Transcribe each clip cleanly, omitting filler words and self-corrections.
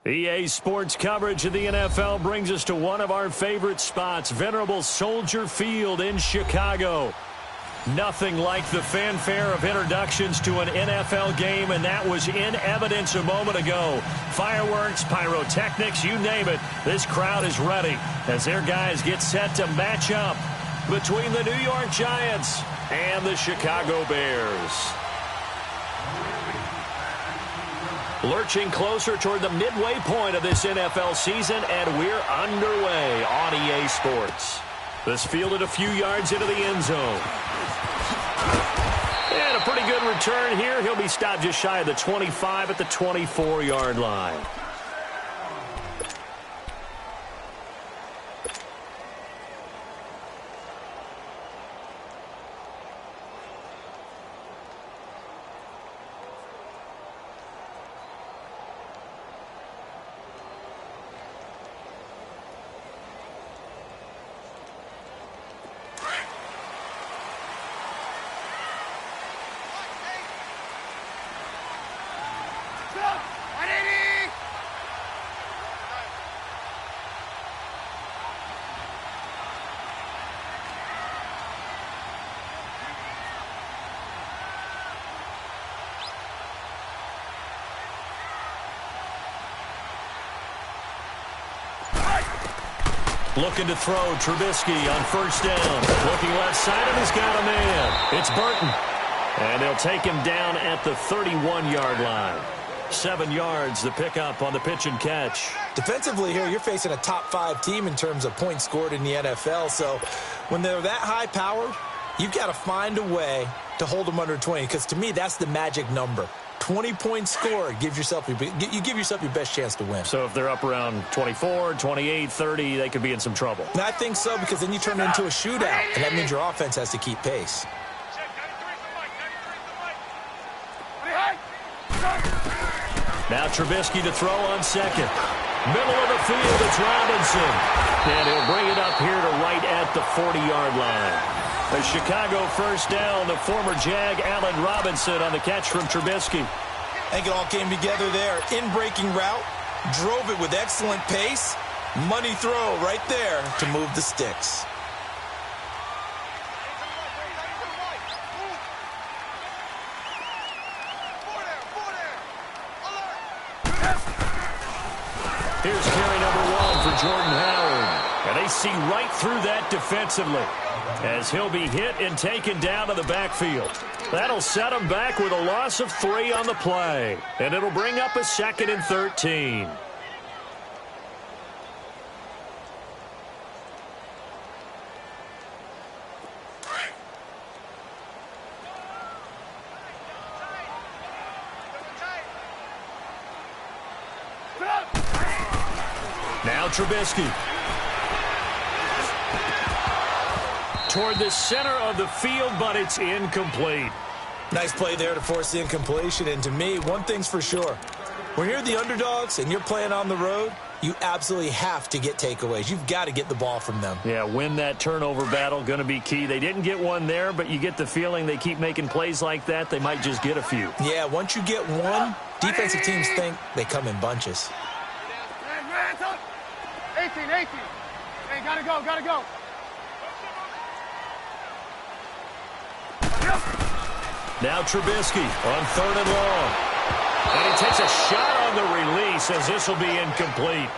EA Sports coverage of the NFL brings us to one of our favorite spots, venerable Soldier Field in Chicago. Nothing like the fanfare of introductions to an NFL game, and that was in evidence a moment ago. Fireworks, pyrotechnics, you name it, this crowd is ready as their guys get set to match up between the New York Giants and the Chicago Bears. Lurching closer toward the midway point of this NFL season, and we're underway on EA Sports. This fielded a few yards into the end zone. And a pretty good return here. He'll be stopped just shy of the 25 at the 24-yard line. Looking to throw, Trubisky on first down. Looking left side, and he's got a man. It's Burton. And they'll take him down at the 31-yard line. 7 yards, the pickup on the pitch and catch. Defensively here, you're facing a top-5 team in terms of points scored in the NFL. So when they're that high-powered, you've got to find a way to hold them under 20. Because to me, that's the magic number. 20 points scored, you give yourself your best chance to win. So if they're up around 24, 28, 30, they could be in some trouble. And I think so, because then you turn it into a shootout, and that means your offense has to keep pace. Now Trubisky to throw on second. Middle of the field, it's Robinson. And he'll bring it up here to right at the 40-yard line. A Chicago first down, the former Jag, Allen Robinson, on the catch from Trubisky. I think it all came together there. In-breaking route, drove it with excellent pace. Money throw right there to move the sticks. Here's carry number 1 for Jordan Howard. And they see right through that defensively, as he'll be hit and taken down to the backfield. That'll set him back with a loss of 3 on the play. And it'll bring up a 2nd and 13. Now Trubisky. Toward the center of the field, but it's incomplete. Nice play there to force the incompletion. And to me, one thing's for sure. When you're the underdogs and you're playing on the road, you absolutely have to get takeaways. You've got to get the ball from them. Yeah, win that turnover battle, going to be key. They didn't get one there, but you get the feeling they keep making plays like that, they might just get a few. Yeah, once you get one, defensive teams think they come in bunches. 18. Hey, gotta go. Now Trubisky on 3rd and long. And he takes a shot on the release as this will be incomplete.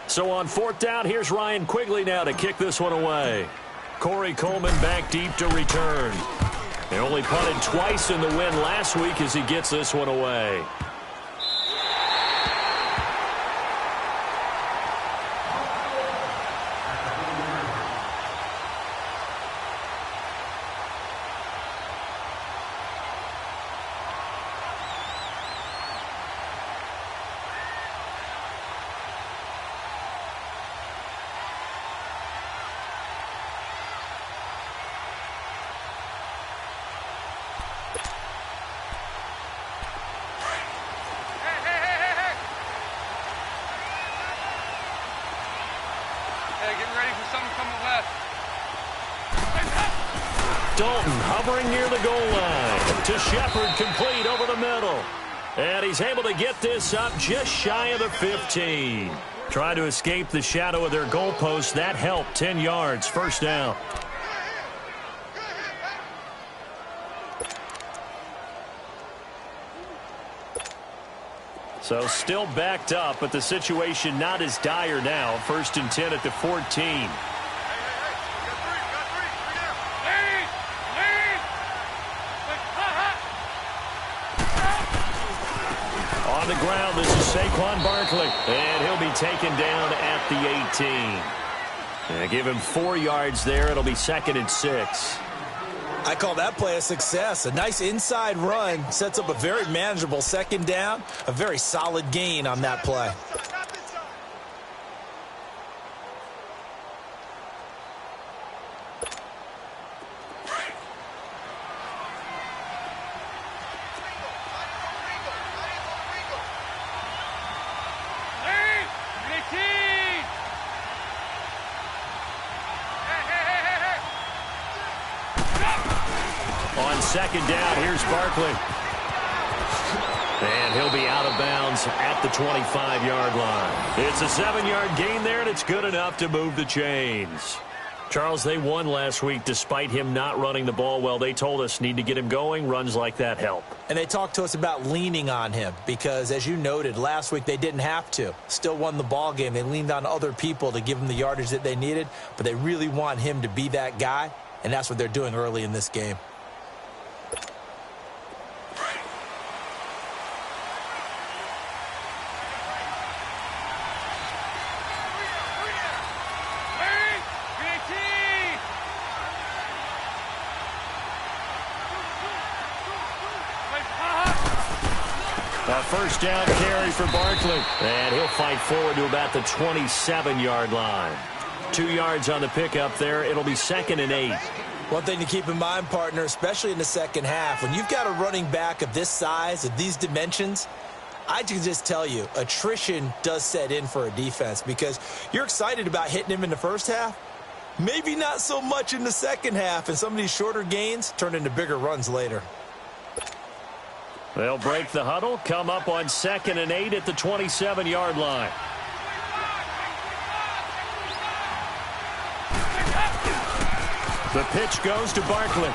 So on 4th down, here's Ryan Quigley now to kick this one away. Corey Coleman back deep to return. They only punted twice in the win last week as he gets this one away. Dalton hovering near the goal line. To Shepard, complete over the middle. And he's able to get this up just shy of the 15. Trying to escape the shadow of their goalpost. That helped. 10 yards. First down. So still backed up, but the situation not as dire now. 1st and 10 at the 14. On the ground, this is Saquon Barkley, and he'll be taken down at the 18. Give him 4 yards there. It'll be 2nd and 6. I call that play a success. A nice inside run sets up a very manageable 2nd down. A very solid gain on that play. On 2nd down, here's Barkley. And he'll be out of bounds at the 25-yard line. It's a 7-yard gain there, and it's good enough to move the chains. Charles, they won last week despite him not running the ball well. They told us need to get him going. Runs like that help. And they talked to us about leaning on him because, as you noted, last week they didn't have to. Still won the ball game. They leaned on other people to give them the yardage that they needed, but they really want him to be that guy, and that's what they're doing early in this game. A 1st down carry for Barkley. And he'll fight forward to about the 27-yard line. 2 yards on the pickup there. It'll be 2nd and 8. One thing to keep in mind, partner, especially in the second half, when you've got a running back of this size, of these dimensions, I can just tell you, attrition does set in for a defense because you're excited about hitting him in the first half. Maybe not so much in the second half, and some of these shorter gains turn into bigger runs later. They'll break the huddle, come up on 2nd and 8 at the 27-yard line. The pitch goes to Barkley.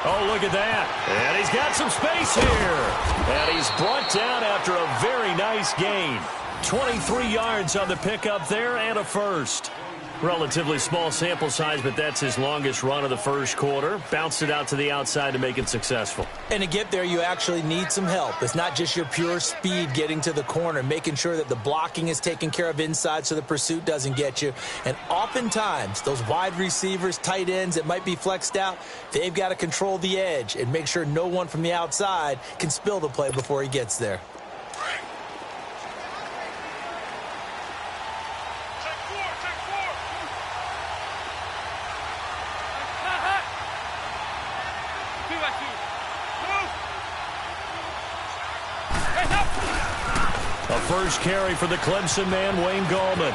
Oh, look at that. And he's got some space here. And he's brought down after a very nice gain. 23 yards on the pickup there and a first. Relatively small sample size, but that's his longest run of the first quarter. Bounced it out to the outside to make it successful. And to get there, you actually need some help. It's not just your pure speed getting to the corner, making sure that the blocking is taken care of inside so the pursuit doesn't get you. And oftentimes, those wide receivers, tight ends that might be flexed out, they've got to control the edge and make sure no one from the outside can spill the play before he gets there. A first carry for the Clemson man, Wayne Gallman.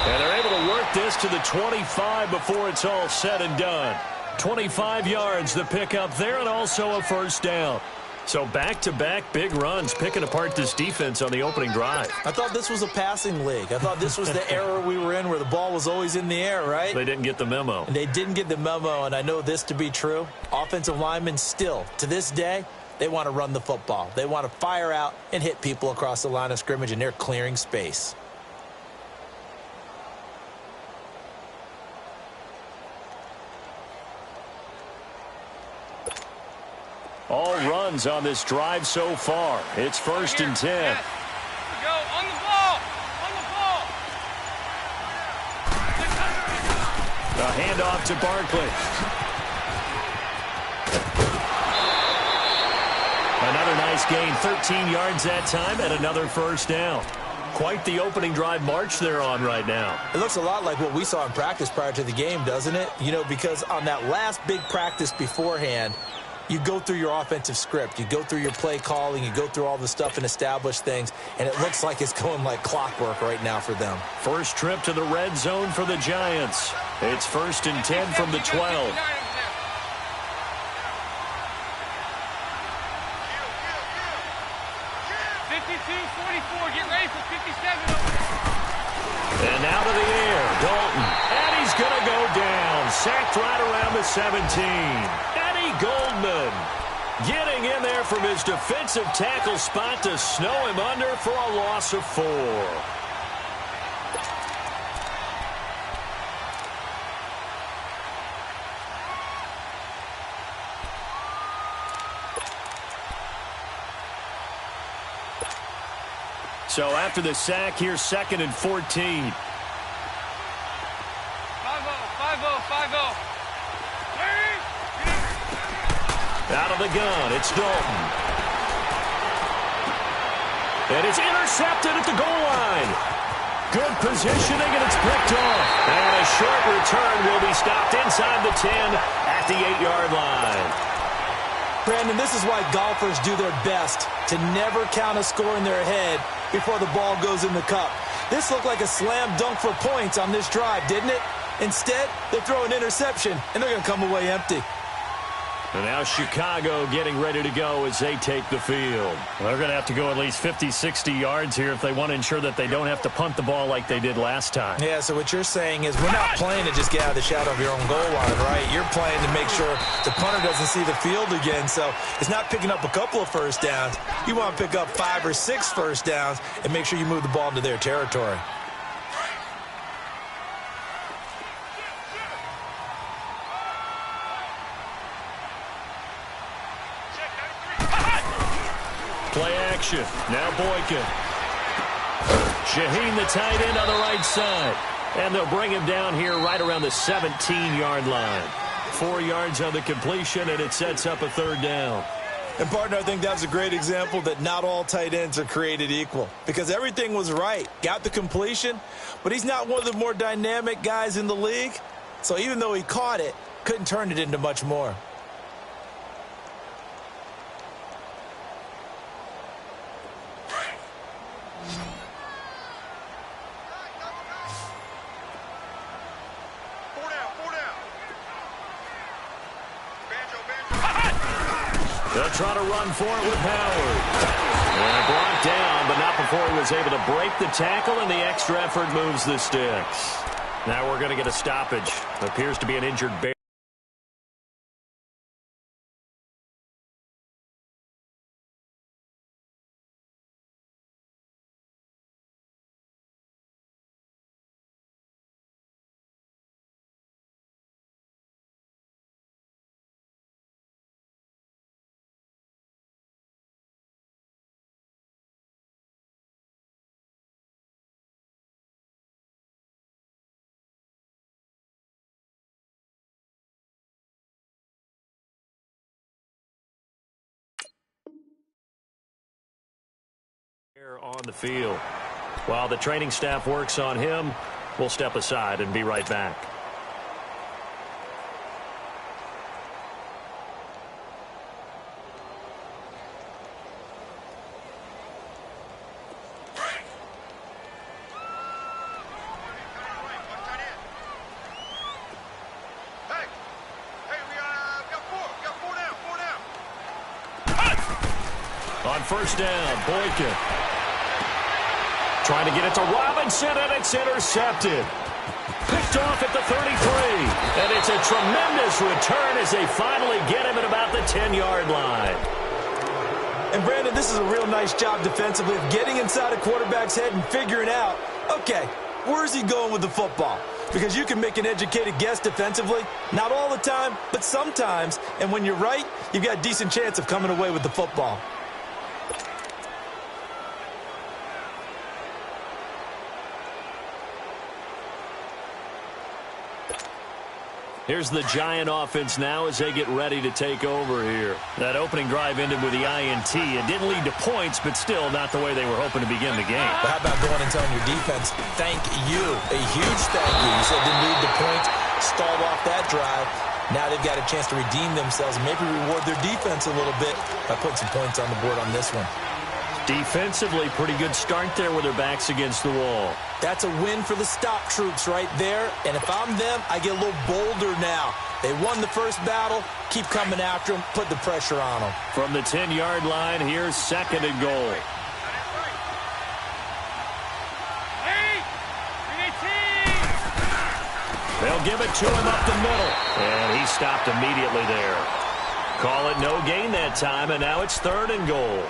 And they're able to work this to the 25 before it's all said and done. 25 yards, the pickup there, and also a first down. So back-to-back big runs, picking apart this defense on the opening drive. I thought this was a passing league. I thought this was the era we were in where the ball was always in the air, right? They didn't get the memo. And they didn't get the memo, and I know this to be true. Offensive linemen still, to this day, they want to run the football. They want to fire out and hit people across the line of scrimmage, and they're clearing space. All runs on this drive so far. It's 1st and 10. Yes. Go on the ball. On the ball. A handoff to Barkley. Another nice gain, 13 yards that time, and another first down. Quite the opening drive march they're on right now. It looks a lot like what we saw in practice prior to the game, doesn't it? You know, because on that last big practice beforehand, you go through your offensive script. You go through your play calling. You go through all the stuff and establish things. And it looks like it's going like clockwork right now for them. First trip to the red zone for the Giants. It's 1st and 10 from the 12. 52-44, get ready for 57. And out of the air, Dalton. And he's going to go down. Sacked right around the 17. Eddie Goldman getting in there from his defensive tackle spot to snow him under for a loss of 4. So after the sack, here's 2nd and 14. 5-0, 5-0, 5-0. Out of the gun, it's Dalton. And it's intercepted at the goal line. Good positioning, and it's picked off. And a short return will be stopped inside the 10 at the 8-yard line. Brandon, this is why golfers do their best to never count a score in their head before the ball goes in the cup. This looked like a slam dunk for points on this drive, didn't it? Instead, they throw an interception, and they're going to come away empty. And now Chicago getting ready to go as they take the field. They're going to have to go at least 50, 60 yards here if they want to ensure that they don't have to punt the ball like they did last time. Yeah, so what you're saying is we're not playing to just get out of the shadow of your own goal line, right? You're playing to make sure the punter doesn't see the field again. So it's not picking up a couple of first downs. You want to pick up 5 or 6 first downs and make sure you move the ball into their territory. Play action. Now Boykin. Shaheen, the tight end, on the right side. And they'll bring him down here right around the 17-yard line. 4 yards on the completion, and it sets up a 3rd down. And, partner, I think that was a great example that not all tight ends are created equal. Because everything was right. Got the completion, but he's not one of the more dynamic guys in the league. So even though he caught it, couldn't turn it into much more. They'll try to run for it with Howard. And brought down, but not before he was able to break the tackle, and the extra effort moves the sticks. Now we're going to get a stoppage. Appears to be an injured Bear. On the field. While the training staff works on him, we'll step aside and be right back. On 1st down, Boykin. Trying to get it to Robinson, and it's intercepted. Picked off at the 33. And it's a tremendous return as they finally get him at about the 10-yard line. And, Brandon, this is a real nice job defensively of getting inside a quarterback's head and figuring out, okay, where's he going with the football? Because you can make an educated guess defensively. Not all the time, but sometimes. And when you're right, you've got a decent chance of coming away with the football. Here's the Giant offense now as they get ready to take over here. That opening drive ended with the INT. It didn't lead to points, but still not the way they were hoping to begin the game. But how about going and telling your defense, thank you, a huge thank you. You said didn't lead to points, stalled off that drive. Now they've got a chance to redeem themselves and maybe reward their defense a little bit by putting some points on the board on this one. Defensively, pretty good start there with their backs against the wall. That's a win for the stop troops right there. And if I'm them, I get a little bolder now. They won the first battle. Keep coming after them. Put the pressure on them. From the 10-yard line, here's 2nd and goal. They'll give it to him up the middle. And he stopped immediately there. Call it no gain that time, and now it's 3rd and goal.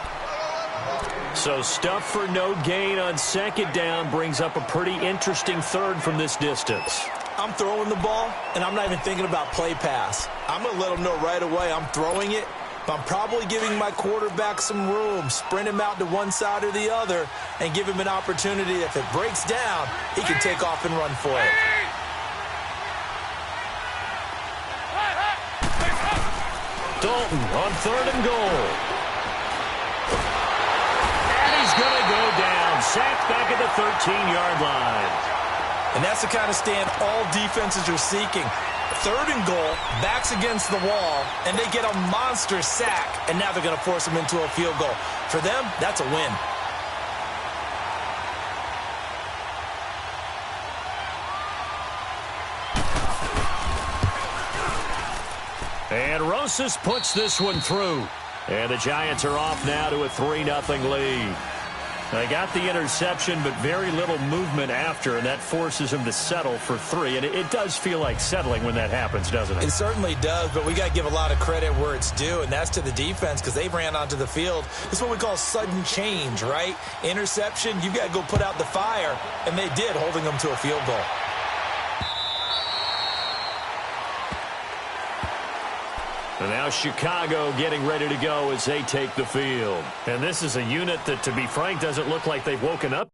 So stuff for no gain on 2nd down brings up a pretty interesting 3rd from this distance. I'm throwing the ball, and I'm not even thinking about play pass. I'm going to let them know right away I'm throwing it, but I'm probably giving my quarterback some room, sprint him out to one side or the other, and give him an opportunity. If it breaks down, he can take off and run for it. Dalton on 3rd and goal. And he's going to go down. Sacked back at the 13-yard line. And that's the kind of stand all defenses are seeking. 3rd and goal, backs against the wall, and they get a monster sack. And now they're going to force them into a field goal. For them, that's a win. And Rosas puts this one through. And the Giants are off now to a 3-0 lead. They got the interception, but very little movement after, and that forces them to settle for 3. And it does feel like settling when that happens, doesn't it? It certainly does, but we got to give a lot of credit where it's due, and that's to the defense because they ran onto the field. It's what we call sudden change, right? Interception, you got to go put out the fire, and they did, holding them to a field goal. And now Chicago getting ready to go as they take the field. And this is a unit that, to be frank, doesn't look like they've woken up.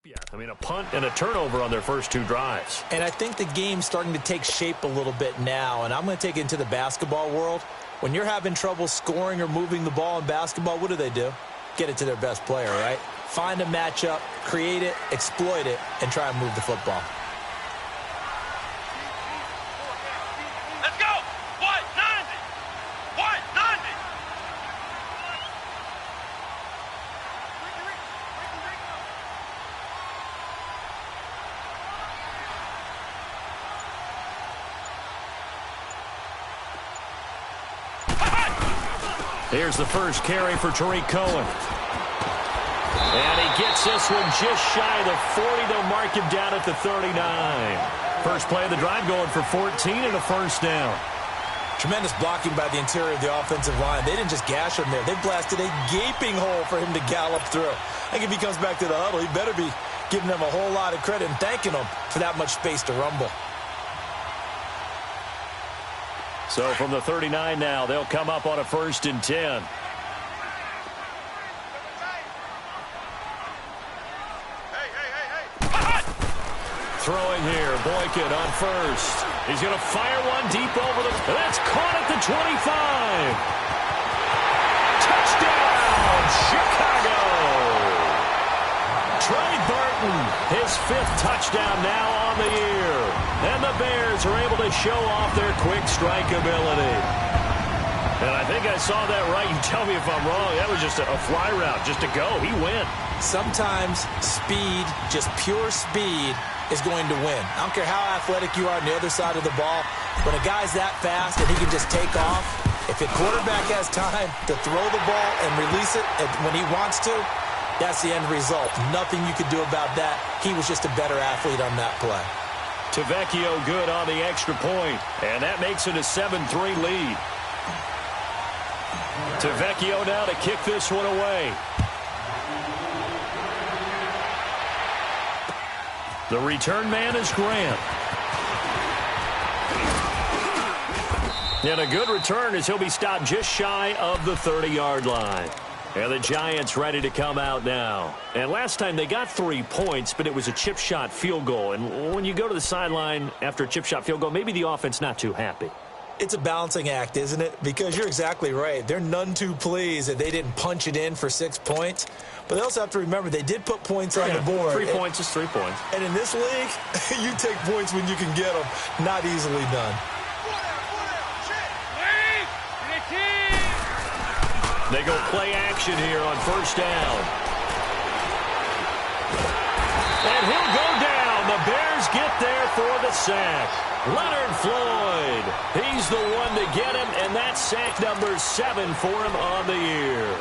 Yeah, I mean, a punt and a turnover on their first 2 drives. And I think the game's starting to take shape a little bit now, and I'm going to take it into the basketball world. When you're having trouble scoring or moving the ball in basketball, what do? Get it to their best player, right? Find a matchup, create it, exploit it, and try and move the football. Let's go! 190! 190! Here's the first carry for Tariq Cohen. And he gets this one just shy of the 40. They'll mark him down at the 39. First play of the drive going for 14 and a first down. Tremendous blocking by the interior of the offensive line. They didn't just gash him there. They blasted a gaping hole for him to gallop through. I think if he comes back to the huddle, he better be giving them a whole lot of credit and thanking them for that much space to rumble. So from the 39 now, they'll come up on a 1st and 10. Throwing here, Boykin on 1st. He's going to fire one deep over the... That's caught at the 25. Touchdown, Chicago! Trey Burton, his 5th touchdown now on the year. And the Bears are able to show off their quick strike ability. And I think I saw that right. You tell me if I'm wrong. That was just a fly route, just to go. He went. Sometimes speed, just pure speed, is going to win. I don't care how athletic you are on the other side of the ball. When a guy's that fast and he can just take off, if a quarterback has time to throw the ball and release it when he wants to, that's the end result. Nothing you could do about that. He was just a better athlete on that play. Tavecchio good on the extra point, and that makes it a 7-3 lead. Tavecchio now to kick this one away. The return man is Grant. And a good return as he'll be stopped just shy of the 30-yard line. And the Giants ready to come out now. And last time they got 3 points, but it was a chip shot field goal. And when you go to the sideline after a chip shot field goal, maybe the offense not too happy. It's a balancing act, isn't it? Because you're exactly right. They're none too pleased that they didn't punch it in for 6 points. But they also have to remember they did put points on the board. 3 points is 3 points. And in this league, you take points when you can get them. Not easily done. They go play action here on first down. And he'll go down. The Bears get there for the sack. Leonard Floyd. He's the one to get him, and that's sack number 7 for him on the year.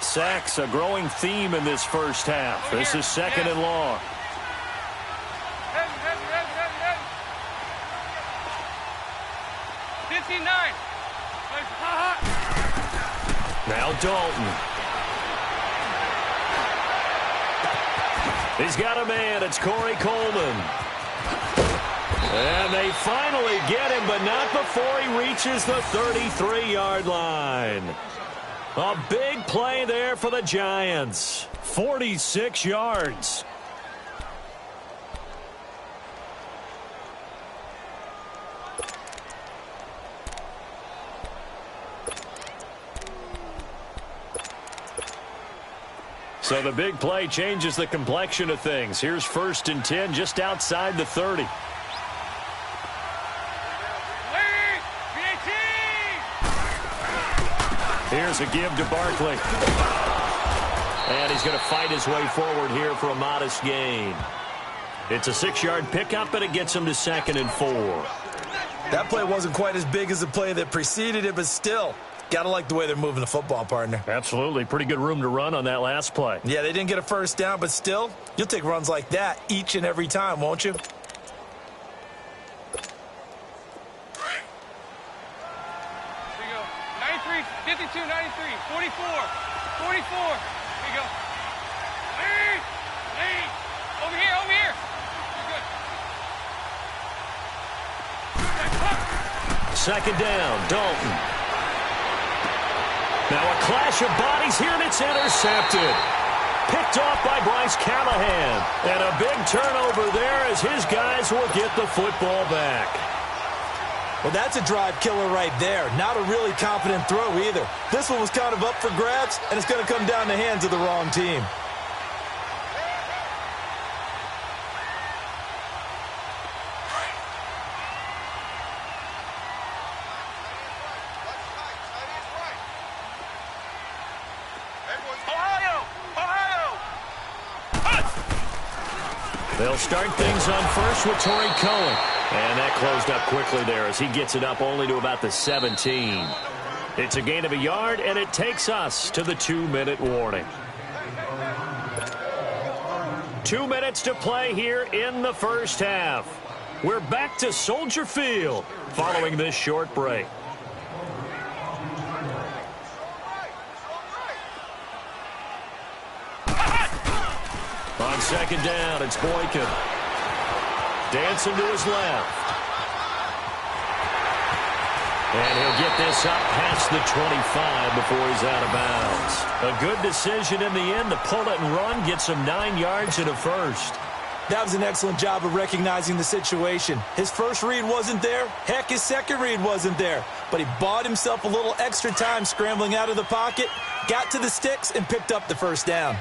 Sacks a growing theme in this first half. This is second and long. Now Dalton. He's got a man. It's Corey Coleman. And they finally get him, but not before he reaches the 33-yard line. A big play there for the Giants. 46 yards. So the big play changes the complexion of things. Here's 1st and 10 just outside the 30. Here's a give to Barkley. And he's going to fight his way forward here for a modest gain. It's a 6-yard pickup, and it gets him to 2nd and 4. That play wasn't quite as big as the play that preceded it, but still, gotta like the way they're moving the football, partner. Absolutely. Pretty good room to run on that last play. Yeah, they didn't get a first down, but still, you'll take runs like that each and every time, won't you? Here you go. 93, 52, 93, 44, 44. Here you go. Lead, lead. Over here, over here. You're good. Second down, Dalton. Now a clash of bodies here, and it's intercepted. Picked off by Bryce Callahan. And a big turnover there as his guys will get the football back. Well, that's a drive killer right there. Not a really confident throw either. This one was kind of up for grabs, and it's going to come down the hands of the wrong team. They'll start things on first with Torrey Cohen. And that closed up quickly there as he gets it up only to about the 17. It's a gain of a yard, and it takes us to the 2-minute warning. 2 minutes to play here in the first half. We're back to Soldier Field following this short break. On second down, it's Boykin. Dancing to his left. And he'll get this up past the 25 before he's out of bounds. A good decision in the end to pull it and run, gets him 9 yards and a first. That was an excellent job of recognizing the situation. His first read wasn't there. Heck, his second read wasn't there. But he bought himself a little extra time scrambling out of the pocket, got to the sticks, and picked up the first down.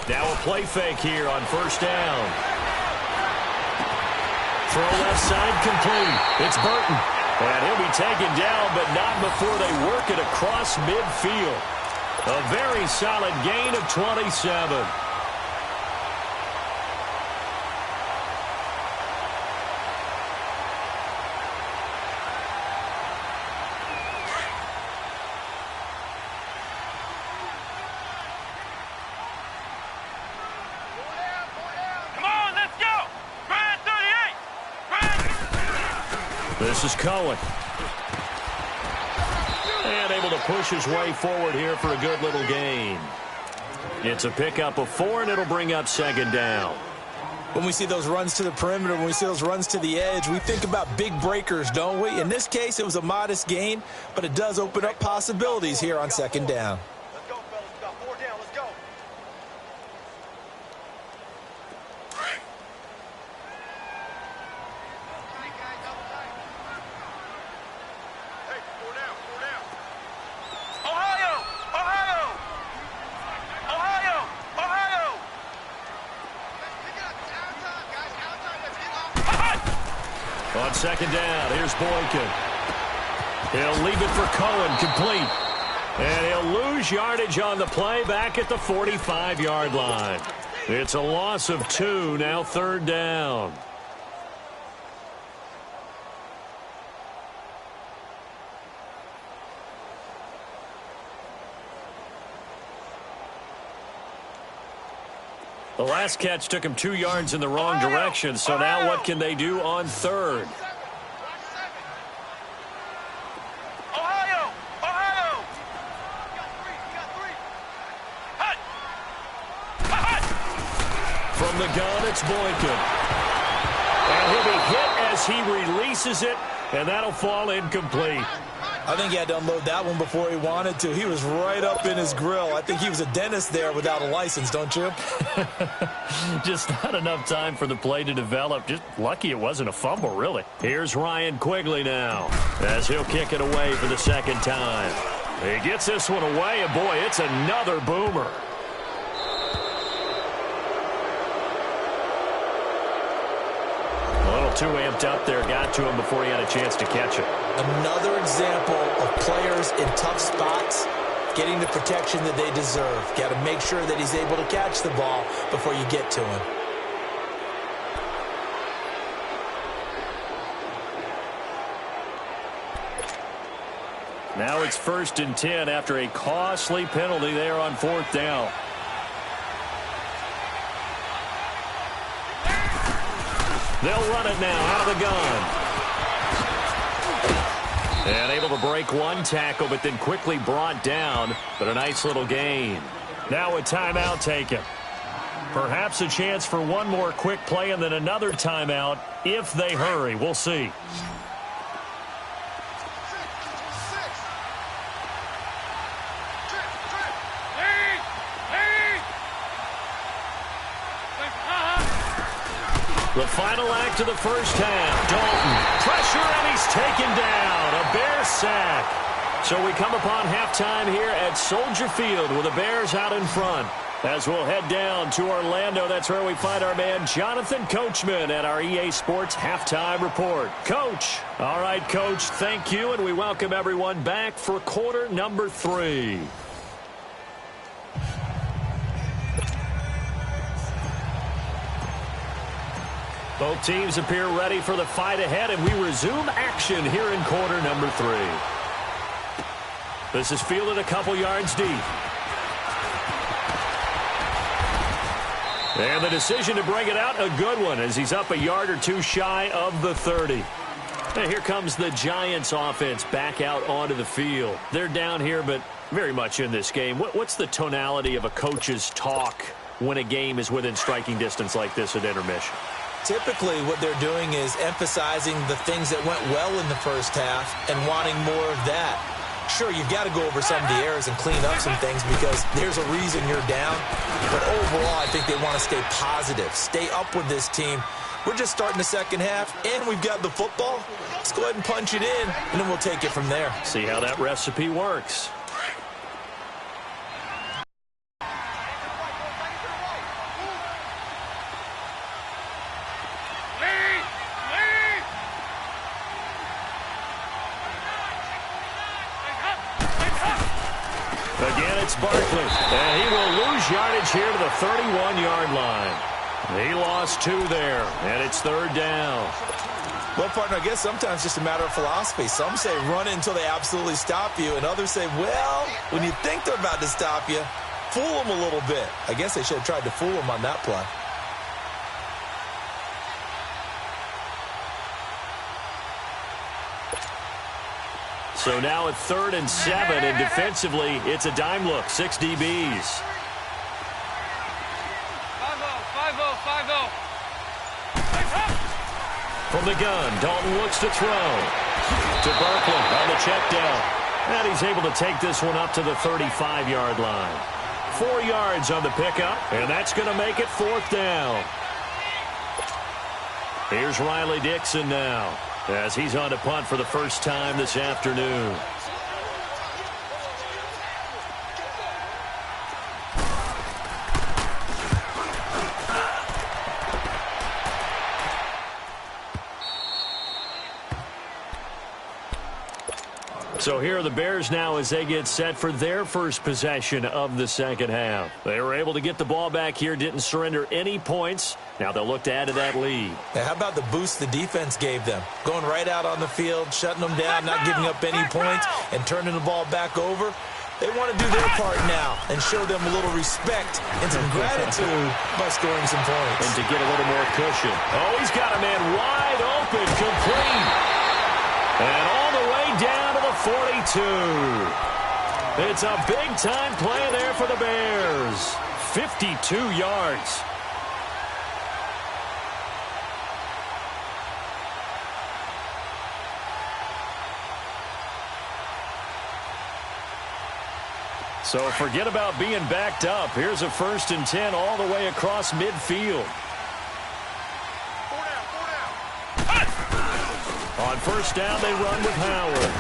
Now a play fake here on first down. Throw left side complete. It's Burton. And he'll be taken down, but not before they work it across midfield. A very solid gain of 27. This is Cohen. And able to push his way forward here for a good little gain. It's a pickup of 4, and it'll bring up second down. When we see those runs to the perimeter, when we see those runs to the edge, we think about big breakers, don't we? In this case, it was a modest gain, but it does open up possibilities here on second down. Let's go, fellas. We got 4 down. Let's go. On second down, here's Boykin. He'll leave it for Cohen, complete. And he'll lose yardage on the play back at the 45-yard line. It's a loss of 2, now third down. The last catch took him 2 yards in the wrong direction, so now what can they do on third? From the gun, it's Boykin. And he'll be hit as he releases it, and that'll fall incomplete. I think he had to unload that one before he wanted to. He was right up in his grill. I think he was a dentist there without a license, don't you? Just not enough time for the play to develop. Just lucky it wasn't a fumble, really. Here's Ryan Quigley now as he'll kick it away for the second time. He gets this one away, and boy, it's another boomer. A little too amped up there. Got to him before he had a chance to catch it. Another example of players in tough spots getting the protection that they deserve. Got to make sure that he's able to catch the ball before you get to him. Now it's 1st and 10 after a costly penalty there on 4th down. They'll run it now out of the gun. And able to break one tackle, but then quickly brought down. But a nice little gain. Now a timeout taken. Perhaps a chance for one more quick play and then another timeout if they hurry. We'll see. The final act of the first half. Dalton, pressure, and he's taken down. A Bear sack. So we come upon halftime here at Soldier Field with the Bears out in front. As we'll head down to Orlando, that's where we find our man Jonathan Coachman at our EA Sports Halftime Report. Coach. All right, Coach, thank you, and we welcome everyone back for quarter number 3. Both teams appear ready for the fight ahead, and we resume action here in quarter number 3. This is fielded a couple yards deep. And the decision to bring it out, a good one, as he's up a yard or two shy of the 30. And here comes the Giants offense back out onto the field. They're down here, but very much in this game. What's the tonality of a coach's talk when a game is within striking distance like this at intermission? Typically, what they're doing is emphasizing the things that went well in the first half and wanting more of that. Sure, you've got to go over some of the errors and clean up some things because there's a reason you're down. But overall, I think they want to stay positive, stay up with this team. We're just starting the second half, and we've got the football. Let's go ahead and punch it in, and then we'll take it from there. See how that recipe works. It's Barkley, and he will lose yardage here to the 31-yard line. He lost 2 there, and it's 3rd down. Well, partner, I guess sometimes it's just a matter of philosophy. Some say run it until they absolutely stop you, and others say, well, when you think they're about to stop you, fool them a little bit. I guess they should have tried to fool them on that play. So now at 3rd and 7, and defensively, it's a dime look, 6 DBs. 5-0, 5-0, 5-0. From the gun, Dalton looks to throw. To Barkley on the check down. And he's able to take this one up to the 35-yard line. 4 yards on the pickup, and that's going to make it 4th down. Here's Riley Dixon now, as he's on to punt for the first time this afternoon. So here are the Bears now as they get set for their first possession of the second half. They were able to get the ball back here, didn't surrender any points. Now they'll look to add to that lead. Now, how about the boost the defense gave them? Going right out on the field, shutting them down, not giving up any points, and turning the ball back over. They want to do their part now and show them a little respect and some gratitude by scoring some points. And to get a little more cushion. Oh, he's got a man wide open, complete. And all the way down to the 42. It's a big-time play there for the Bears. 52 yards. So forget about being backed up. Here's a 1st and 10 all the way across midfield. On 1st down, they run with Howard.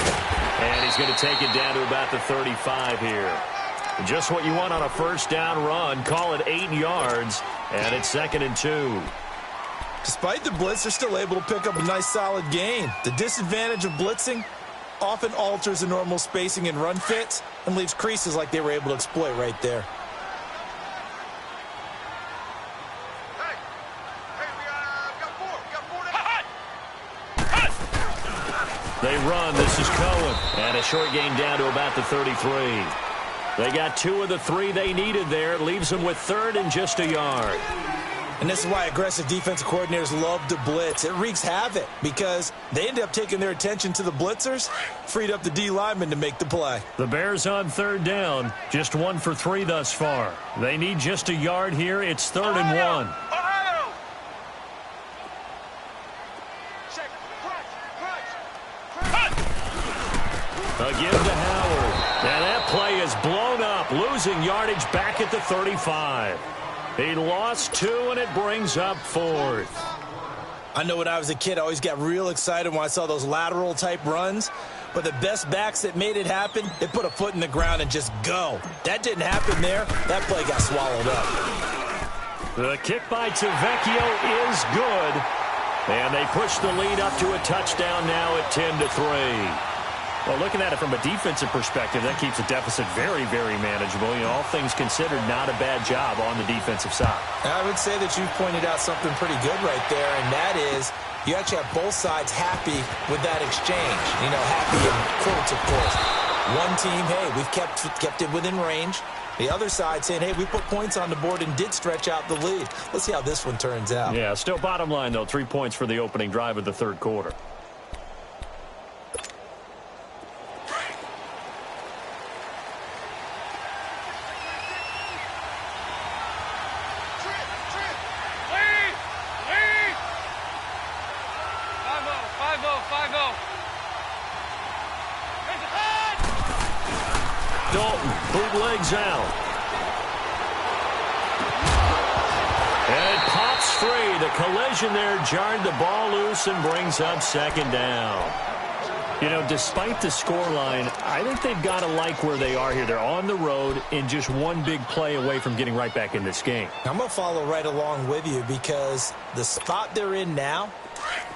And he's going to take it down to about the 35 here. Just what you want on a 1st down run. Call it 8 yards, and it's 2nd and 2. Despite the blitz, they're still able to pick up a nice solid gain. The disadvantage of blitzing often alters the normal spacing and run fits and leaves creases like they were able to exploit right there. They run. This is Cohen. And a short gain down to about the 33. They got 2 of the 3 they needed there. It leaves them with 3rd and just a yard. And this is why aggressive defensive coordinators love to blitz. It wreaks havoc because they end up taking their attention to the blitzers, freed up the D lineman to make the play. The Bears on 3rd down, just 1 for 3 thus far. They need just a yard here. It's 3rd and 1. Again to Howard. And that play is blown up, losing yardage back at the 35. He lost 2, and it brings up 4th. I know when I was a kid, I always got real excited when I saw those lateral-type runs. But the best backs that made it happen, they put a foot in the ground and just go. That didn't happen there. That play got swallowed up. The kick by Tavecchio is good. And they push the lead up to a touchdown now at 10-3. Well, looking at it from a defensive perspective, that keeps the deficit very, very manageable. You know, all things considered, not a bad job on the defensive side. I would say that you've pointed out something pretty good right there, and that is you actually have both sides happy with that exchange. You know, happy in quotes, of course. One team, hey, we've kept it within range. The other side saying, hey, we put points on the board and did stretch out the lead. Let's see how this one turns out. Yeah, still bottom line, though, 3 points for the opening drive of the 3rd quarter. Dalton bootlegs out. And it pops free. The collision there jarred the ball loose and brings up 2nd down. You know, despite the scoreline, I think they've got to like where they are here. They're on the road and just one big play away from getting right back in this game. I'm going to follow right along with you because the spot they're in now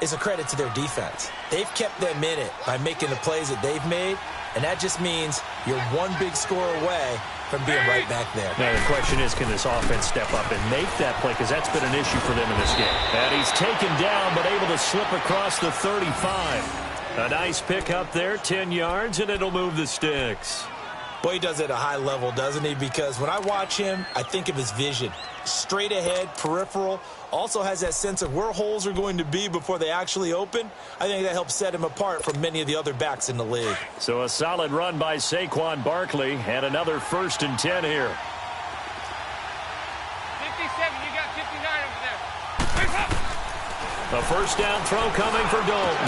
is a credit to their defense. They've kept them in it by making the plays that they've made. and that just means you're one big score away from being right back there. Now the question is, can this offense step up and make that play? Because that's been an issue for them in this game. And he's taken down, but able to slip across the 35. A nice pick up there, 10 yards, and it'll move the sticks. Boy, he does it at a high level, doesn't he? Because when I watch him, I think of his vision. Straight ahead, peripheral, also has that sense of where holes are going to be before they actually open. I think that helps set him apart from many of the other backs in the league. So a solid run by Saquon Barkley, and another 1st and 10 here. 57, you got 59 over there. A first down throw coming for Dalton.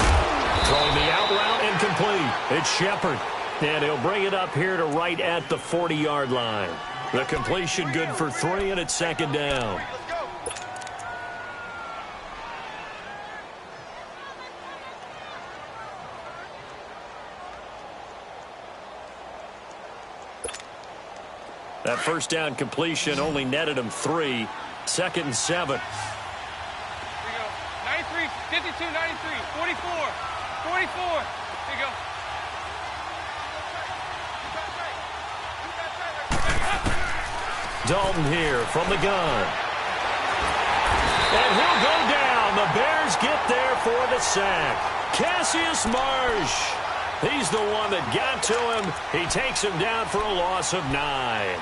Throwing the out route incomplete. It's Shepard. And he'll bring it up here to right at the 40-yard line. The completion good for 3, and it's 2nd down. That first down completion only netted him 3. 2nd and 7. Here we go. 93, 52, 93, 44, 44. Here we go. Dalton here from the gun. And he'll go down. The Bears get there for the sack. Cassius Marsh. He's the one that got to him. He takes him down for a loss of 9.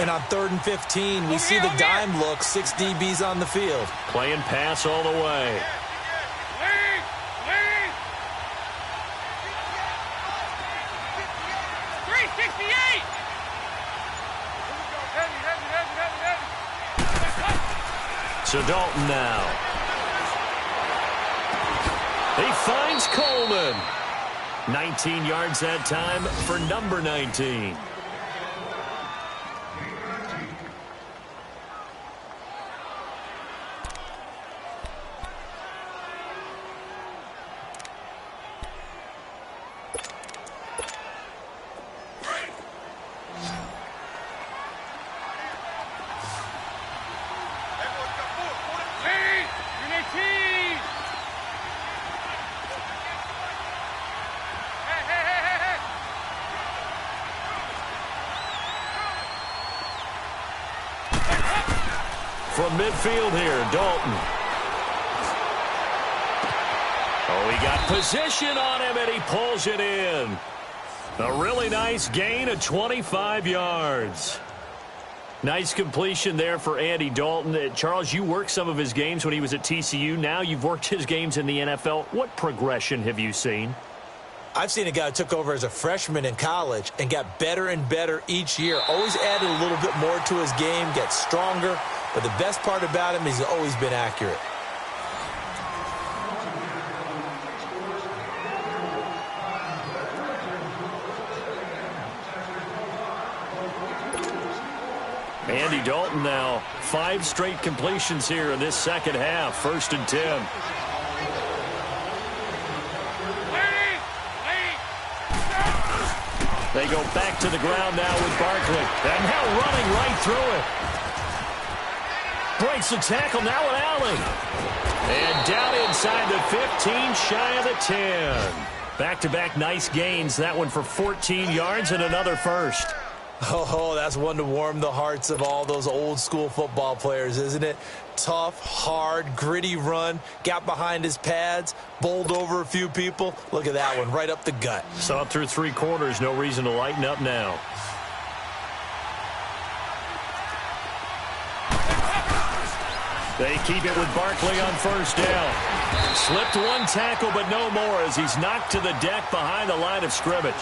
And on 3rd and 15, we see the dime look, 6 DBs on the field. Playing pass all the way. Lead! Lead! 368! Heavy. So Dalton now. He finds Coleman. 19 yards that time for number 19. From midfield here, Dalton. Oh, he got position on him, and he pulls it in. A really nice gain of 25 yards. Nice completion there for Andy Dalton. Charles, you worked some of his games when he was at TCU. Now you've worked his games in the NFL. What progression have you seen? I've seen a guy who took over as a freshman in college and got better and better each year. Always added a little bit more to his game, gets stronger. But the best part about him is he's always been accurate. Andy Dalton now, 5 straight completions here in this second half. 1st and 10. They go back to the ground now with Barkley. And now running right through it. Breaks the tackle now with Allen. And down inside the 15, shy of the 10. Back-to-back nice gains. That one for 14 yards and another first. Oh, that's one to warm the hearts of all those old-school football players, isn't it? Tough, hard, gritty run. Got behind his pads, bowled over a few people. Look at that one, right up the gut. Saw it through 3 quarters. No reason to lighten up now. They keep it with Barkley on first down. Slipped one tackle, but no more as he's knocked to the deck behind the line of scrimmage.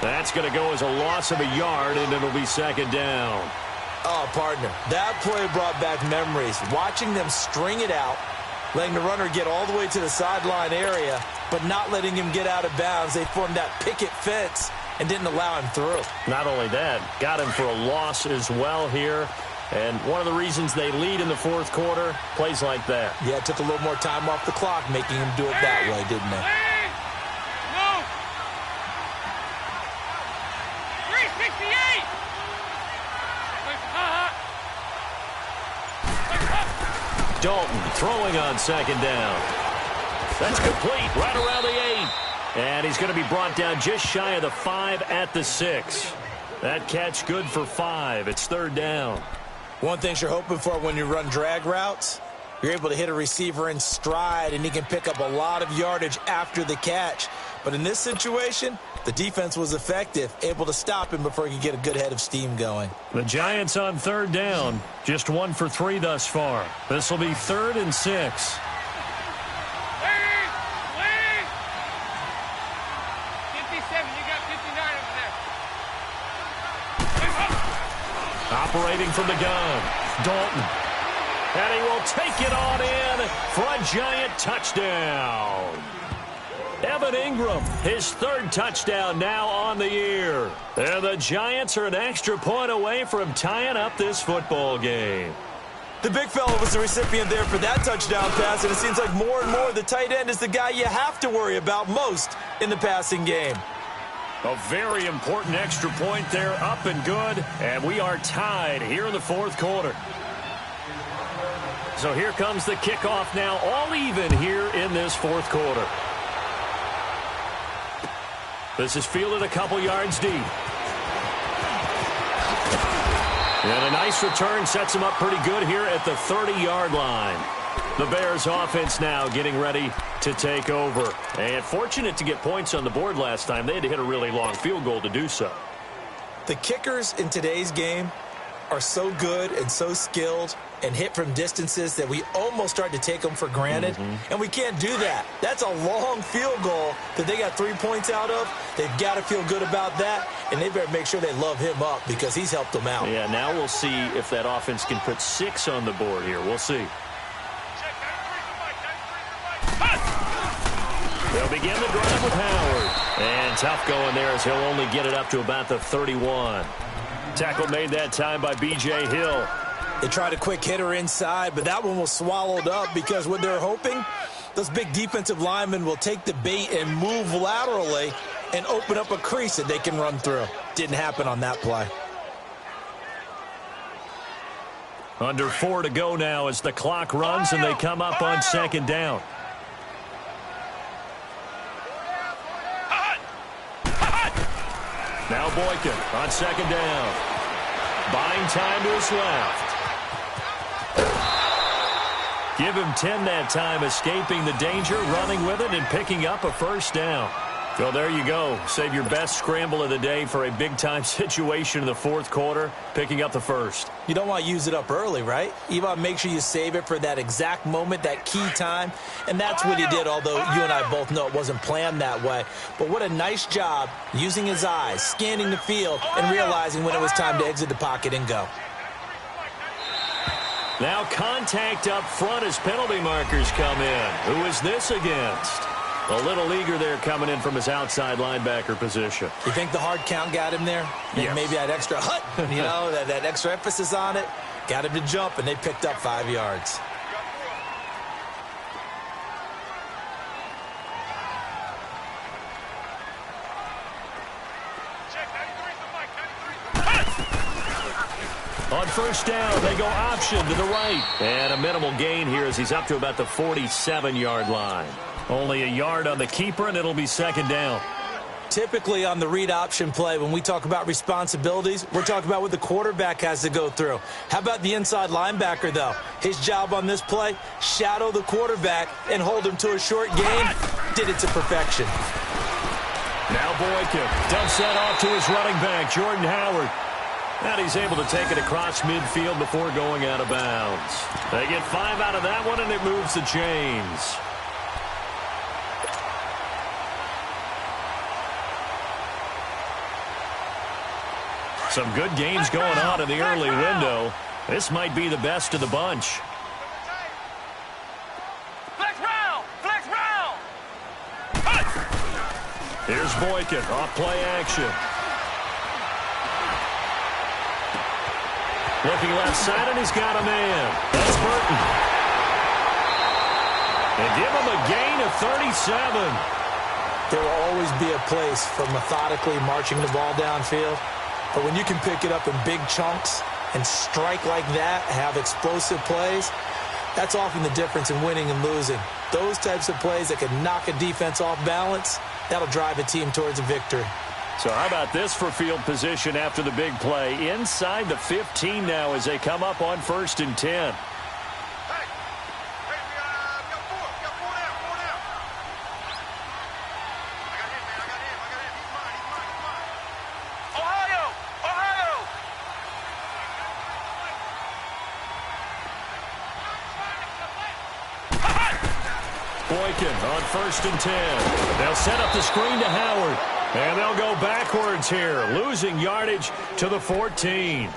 That's going to go as a loss of a yard, and it'll be second down. Oh, partner, that play brought back memories. Watching them string it out, letting the runner get all the way to the sideline area, but not letting him get out of bounds. They formed that picket fence and didn't allow him through. Not only that, got him for a loss as well here. And one of the reasons they lead in the fourth quarter, plays like that. Yeah, it took a little more time off the clock, making him do it that way, didn't they? 368! Dalton throwing on second down. That's complete right around the 8. And he's going to be brought down just shy of the 5 at the 6. That catch good for 5. It's third down. One thing you're hoping for when you run drag routes, you're able to hit a receiver in stride, and he can pick up a lot of yardage after the catch. But in this situation, the defense was effective, able to stop him before he could get a good head of steam going. The Giants on third down, just 1 for 3 thus far. This will be 3rd and 6. Operating from the gun, Dalton. And he will take it on in for a Giant touchdown. Evan Ingram, his 3rd touchdown now on the year. And the Giants are an extra point away from tying up this football game. The big fella was the recipient there for that touchdown pass, and it seems like more and more the tight end is the guy you have to worry about most in the passing game. A very important extra point there, up and good, and we are tied here in the 4th quarter. So here comes the kickoff now, all even here in this 4th quarter. This is fielded a couple yards deep. And a nice return sets him up pretty good here at the 30-yard line. The Bears offense now getting ready to take over. And fortunate to get points on the board last time. They had to hit a really long field goal to do so. The kickers in today's game are so good and so skilled and hit from distances that we almost start to take them for granted. And we can't do that. That's a long field goal that they got 3 points out of. They've got to feel good about that, and they better make sure they love him up because he's helped them out. Yeah, now we'll see if that offense can put 6 on the board here. We'll see. They'll begin the drive with Howard. And tough going there as he'll only get it up to about the 31. Tackle made that time by B.J. Hill. They tried a quick hitter inside, but that one was swallowed up because what they're hoping, those big defensive linemen will take the bait and move laterally and open up a crease that they can run through. Didn't happen on that play. Under 4 to go now as the clock runs and they come up on second down. Now Boykin on second down. Buying time to his left. Give him 10 that time, escaping the danger, running with it, and picking up a first down. So there you go. Save your best scramble of the day for a big-time situation in the 4th quarter, picking up the first. You don't want to use it up early, right? You want to make sure you save it for that exact moment, that key time. And that's what he did, although you and I both know it wasn't planned that way. But what a nice job using his eyes, scanning the field, and realizing when it was time to exit the pocket and go. Now contact up front as penalty markers come in. Who is this against? A little eager there coming in from his outside linebacker position. You think the hard count got him there? Yes. Maybe that extra that extra emphasis on it. Got him to jump, and they picked up 5 yards. On first down, they go option to the right. And a minimal gain here as he's up to about the 47-yard line. Only a yard on the keeper, and it'll be second down. Typically on the read option play, when we talk about responsibilities, we're talking about what the quarterback has to go through. How about the inside linebacker, though? His job on this play, shadow the quarterback and hold him to a short gain. Did it to perfection. Now Boykin dumps that off to his running back, Jordan Howard. And he's able to take it across midfield before going out of bounds. They get 5 out of that one, and it moves the chains. Some good games going on in the early window. This might be the best of the bunch. Flex round! Flex round! Here's Boykin off play action. Looking left side, and he's got a man. That's Burton. And give him a gain of 37. There will always be a place for methodically marching the ball downfield. But when you can pick it up in big chunks and strike like that, have explosive plays, That's often the difference in winning and losing. Those types of plays that can knock a defense off balance, that'll drive a team towards a victory. So how about this for field position after the big play? Inside the 15 now as they come up on 1st and 10. Boykin on 1st and 10. They'll set up the screen to Howard. And they'll go backwards here, losing yardage to the 14.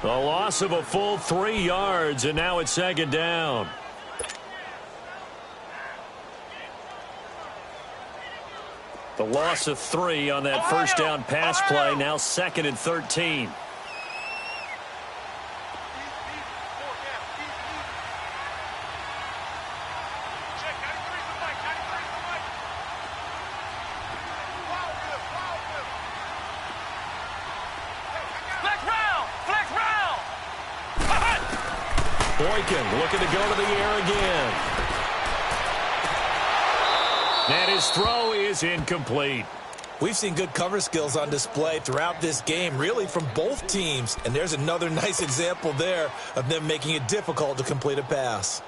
The loss of a full 3 yards, and now it's 2nd down. The loss of 3 on that first down pass play, now 2nd and 13. Boykin looking to go to the air again. And his throw is incomplete. We've seen good cover skills on display throughout this game, really from both teams. And there's another nice example there of them making it difficult to complete a pass.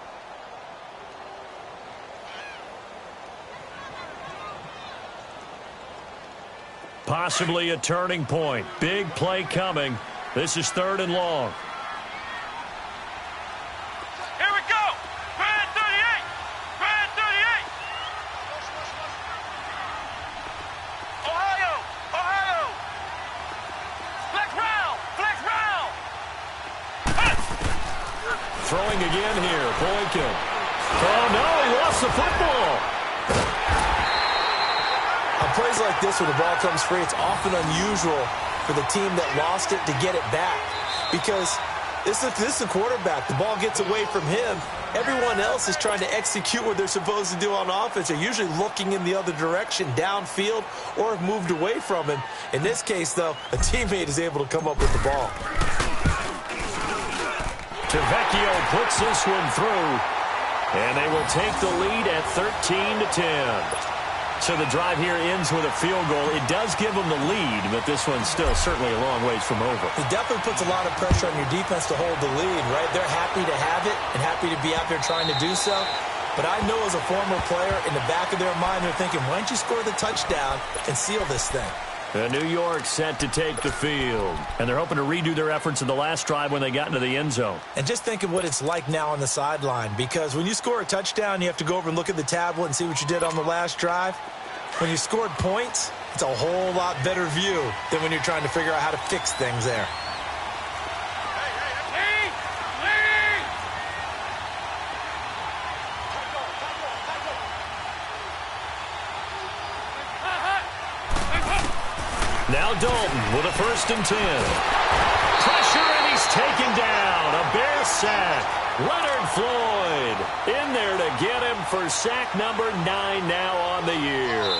Possibly a turning point. Big play coming. This is 3rd and long. Throwing again here, Boykin. Oh, no, he lost the football. On plays like this where the ball comes free, it's often unusual for the team that lost it to get it back. Because this is the quarterback. The ball gets away from him. Everyone else is trying to execute what they're supposed to do on offense. They're usually looking in the other direction, downfield, or have moved away from him. In this case, though, a teammate is able to come up with the ball. Vecchio puts this one through, and they will take the lead at 13-10. So the drive here ends with a field goal. It does give them the lead, but this one's still certainly a long ways from over. It definitely puts a lot of pressure on your defense to hold the lead, right? They're happy to have it and happy to be out there trying to do so. But I know as a former player, in the back of their mind, they're thinking, why don't you score the touchdown and seal this thing? New York set to take the field. And they're hoping to redo their efforts in the last drive when they got into the end zone. And just think of what it's like now on the sideline. Because when you score a touchdown, you have to go over and look at the tablet and see what you did on the last drive. When you scored points, it's a whole lot better view than when you're trying to figure out how to fix things there. Now Dalton with a 1st and 10. Pressure, and he's taken down. A Bear sack. Leonard Floyd in there to get him for sack number 9 now on the year.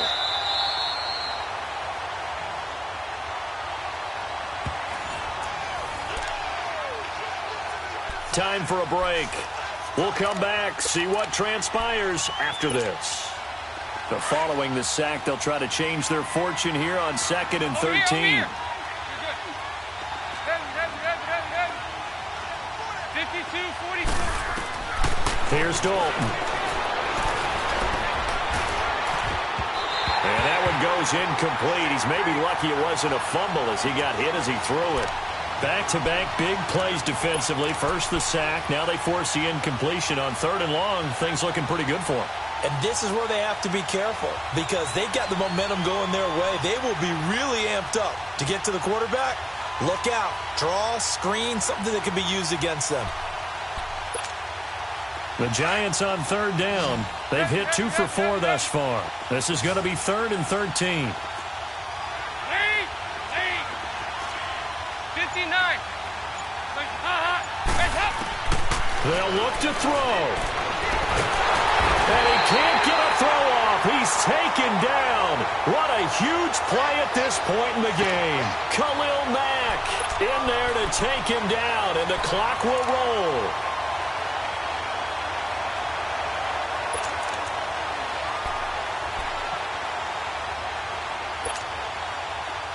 Time for a break. We'll come back, see what transpires after this. So following the sack, they'll try to change their fortune here on 2nd and 13. 52-44. Here's Dalton. And that one goes incomplete. He's maybe lucky it wasn't a fumble as he got hit as he threw it. Back-to-back big plays defensively. First the sack. Now they force the incompletion on 3rd and long. Things looking pretty good for them. And this is where they have to be careful because they've got the momentum going their way. They will be really amped up to get to the quarterback. Look out. Draw, screen, something that can be used against them. The Giants on 3rd down. They've hit 2 for 4 thus far. This is going to be 3rd and 13. 59. They'll look to throw. And he can't get a throw off. He's taken down. What a huge play at this point in the game. Khalil Mack in there to take him down, and the clock will roll.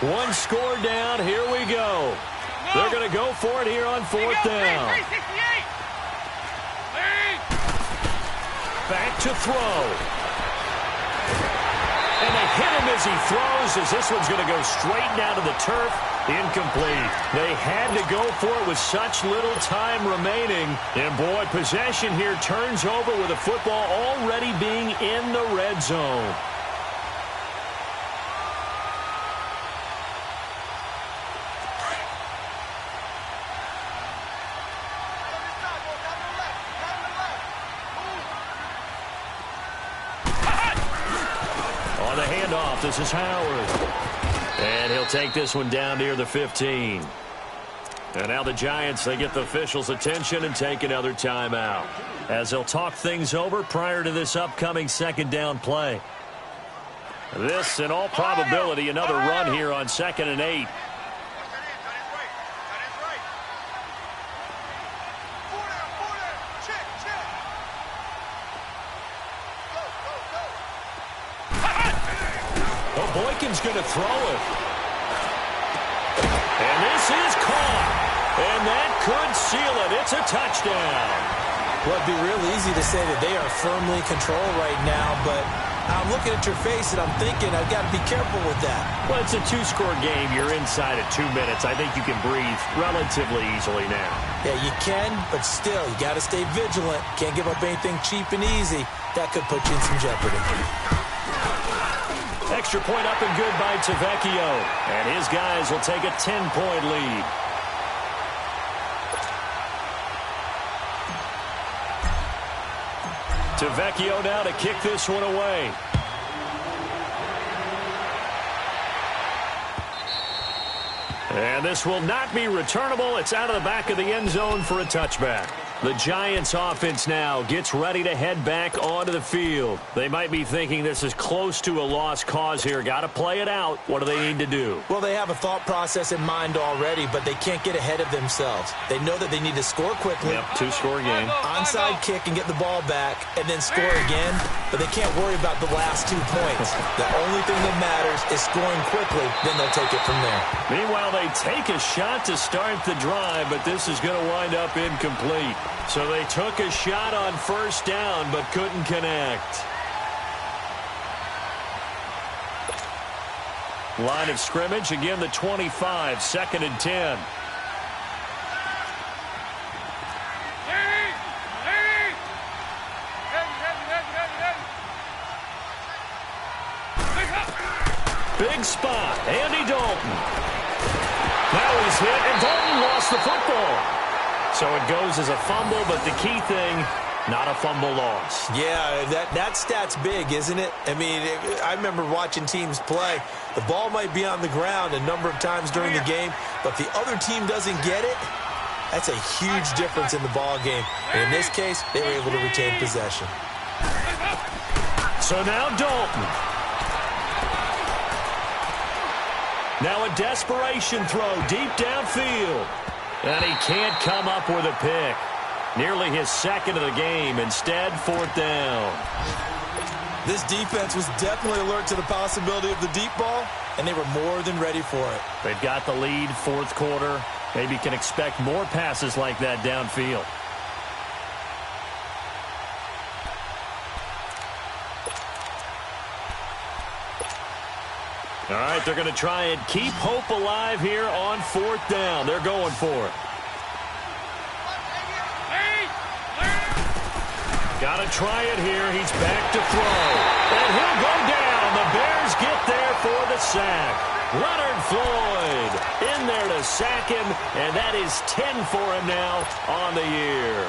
One score down. Here we go. They're going to go for it here on fourth down. Back to throw. And they hit him as he throws, as this one's going to go straight down to the turf. Incomplete. They had to go for it with such little time remaining. And, boy, possession here turns over with the football already being in the red zone. On the handoff, this is Howard. And he'll take this one down near the 15. And now the Giants, they get the officials' attention and take another timeout, as they'll talk things over prior to this upcoming second down play. This, in all probability, another run here on 2nd and 8. Boykin's going to throw it. And this is caught. And that could seal it. It's a touchdown. Well, it'd be real easy to say that they are firmly in control right now, but I'm looking at your face and I'm thinking I've got to be careful with that. Well, it's a two-score game. You're inside at 2 minutes. I think you can breathe relatively easily now. Yeah, you can, but still, you got to stay vigilant. Can't give up anything cheap and easy. That could put you in some jeopardy. Extra point up and good by Tavecchio. And his guys will take a 10-point lead. Tavecchio now to kick this one away. And this will not be returnable. It's out of the back of the end zone for a touchback. The Giants offense now gets ready to head back onto the field. They might be thinking this is close to a lost cause here. Got to play it out. What do they need to do? Well, they have a thought process in mind already, but they can't get ahead of themselves. They know that they need to score quickly. Yep, two-score game. Onside kick and get the ball back and then score again, but they can't worry about the last 2 points. The only thing that matters is scoring quickly, then they'll take it from there. Meanwhile, they take a shot to start the drive, but this is going to wind up incomplete. So they took a shot on first down, but couldn't connect. Line of scrimmage, again the 25, 2nd and 10. Big spot, Andy Dalton. Now he's hit, and Dalton lost the football. So it goes as a fumble, but the key thing, not a fumble loss. Yeah, that stat's big, isn't it? I mean, I remember watching teams play. The ball might be on the ground a number of times during the game, but the other team doesn't get it. That's a huge difference in the ball game. And in this case, they were able to retain possession. So now Dalton. Now a desperation throw deep downfield. And he can't come up with a pick. Nearly his second of the game. Instead, 4th down. This defense was definitely alert to the possibility of the deep ball, and they were more than ready for it. They've got the lead, 4th quarter. Maybe can expect more passes like that downfield. All right, they're going to try and keep hope alive here on 4th down. They're going for it. Got to try it here. He's back to throw. And he'll go down. The Bears get there for the sack. Leonard Floyd in there to sack him, and that is 10 for him now on the year.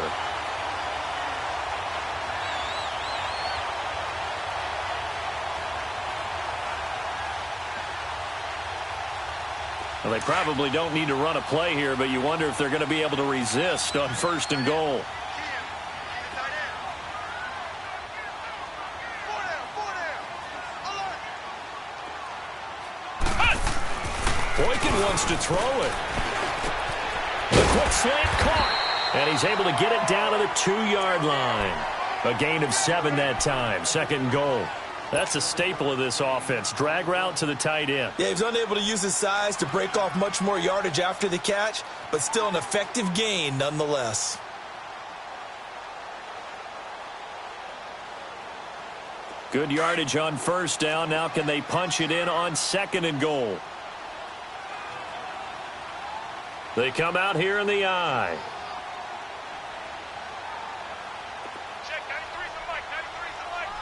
Well, they probably don't need to run a play here, but you wonder if they're going to be able to resist on 1st and goal. Boykin wants to throw it. The quick slant caught, and he's able to get it down to the 2-yard line. A gain of 7 that time, 2nd and goal. That's a staple of this offense. Drag route to the tight end. Yeah, he's unable to use his size to break off much more yardage after the catch, but still an effective gain nonetheless. Good yardage on first down. Now can they punch it in on 2nd and goal? They come out here in the eye. Check, 93's the mic, 93's the mic.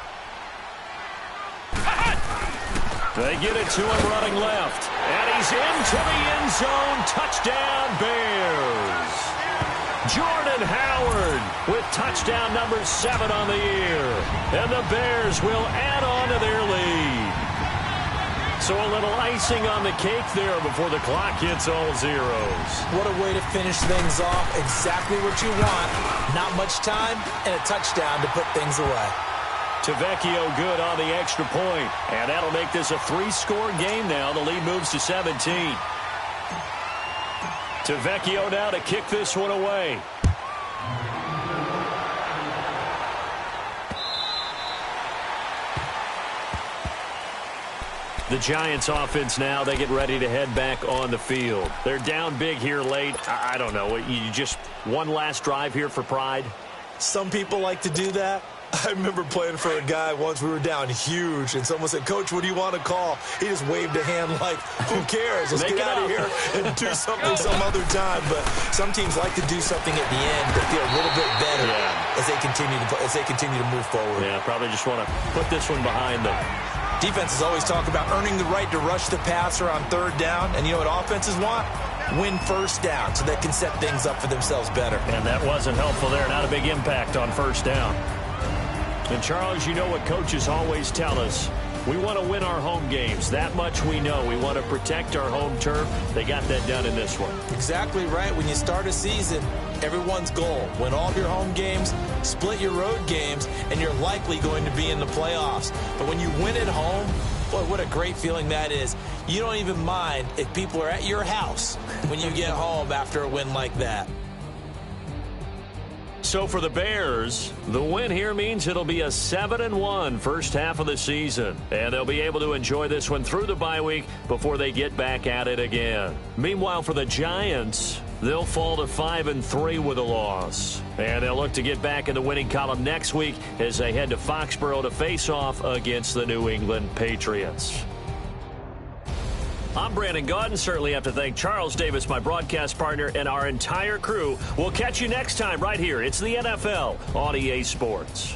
They get it to him running left. And he's into the end zone. Touchdown, Bears. Jordan Howard with touchdown number 7 on the year. And the Bears will add on to their lead. So a little icing on the cake there before the clock hits all zeros. What a way to finish things off. Exactly what you want. Not much time and a touchdown to put things away. Tavecchio good on the extra point. And that'll make this a 3-score game now. The lead moves to 17. Tavecchio now to kick this one away. The Giants offense now, they get ready to head back on the field. They're down big here late. I don't know. You just one last drive here for pride? Some people like to do that. I remember playing for a guy once. We were down huge, and someone said, "Coach, what do you want to call?" He just waved a hand like, "Who cares? Let's get out of here and do something some other time." But some teams like to do something at the end to feel a little bit better as they continue to move forward. Yeah, probably just want to put this one behind them. Defenses always talk about earning the right to rush the passer on 3rd down, and you know what offenses want? Win first down so they can set things up for themselves better. And that wasn't helpful there. Not a big impact on first down. And, Charles, you know what coaches always tell us. We want to win our home games. That much we know. We want to protect our home turf. They got that done in this one. Exactly right. When you start a season, everyone's goal: win all of your home games, split your road games, and you're likely going to be in the playoffs. But when you win at home, boy, what a great feeling that is. You don't even mind if people are at your house when you get home after a win like that. So for the Bears, the win here means it'll be a 7-1 first half of the season. And they'll be able to enjoy this one through the bye week before they get back at it again. Meanwhile, for the Giants, they'll fall to 5-3 with a loss. And they'll look to get back in the winning column next week as they head to Foxborough to face off against the New England Patriots. I'm Brandon Gaudin. Certainly have to thank Charles Davis, my broadcast partner, and our entire crew. We'll catch you next time right here. It's the NFL on EA Sports.